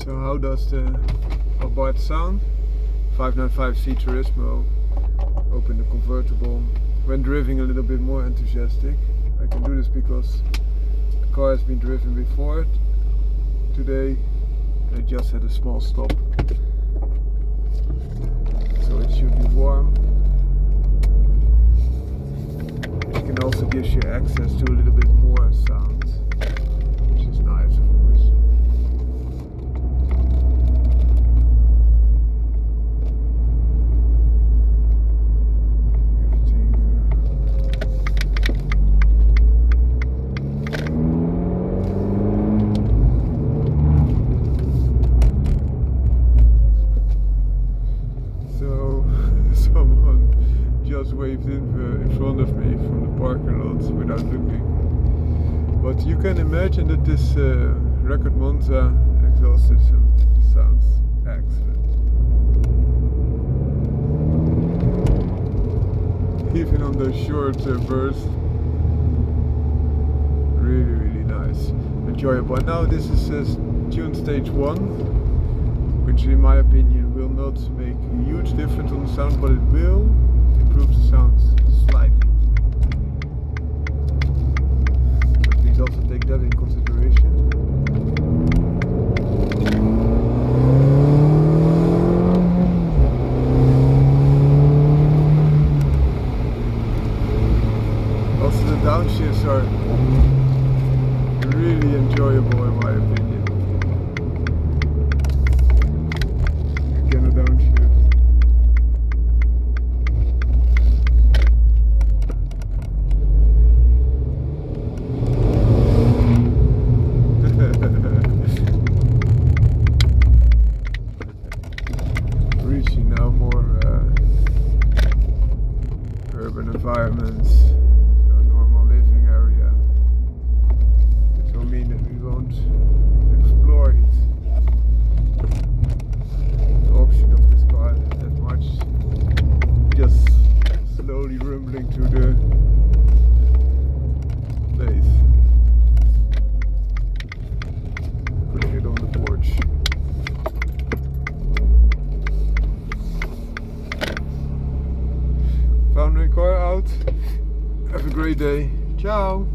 So how does the Abarth sound? 595C Turismo. Open the convertible. When driving a little bit more enthusiastic. I can do this because the car has been driven before today. I just had a small stop. So it should be warm. It can also give you access to a little bit more sound, which is nice, of course. So someone just waved in front of me from the parking lot without looking. But you can imagine that this record MONZA exhaust system sounds excellent. Even on those short bursts, really nice, enjoyable. And now this is tune stage 1, which in my opinion will not make a huge difference on the sound, but it will improve the sound slightly. So please also take that in consideration. Also the downshifts are really enjoyable in my opinion. Again, a downshift. Reaching now more urban environments, so normal living area. It will mean that we won't explore it. The option of this car is that much, just slowly rumbling to the place. Putting it on the porch. Found my car out. Have a great day. Ciao.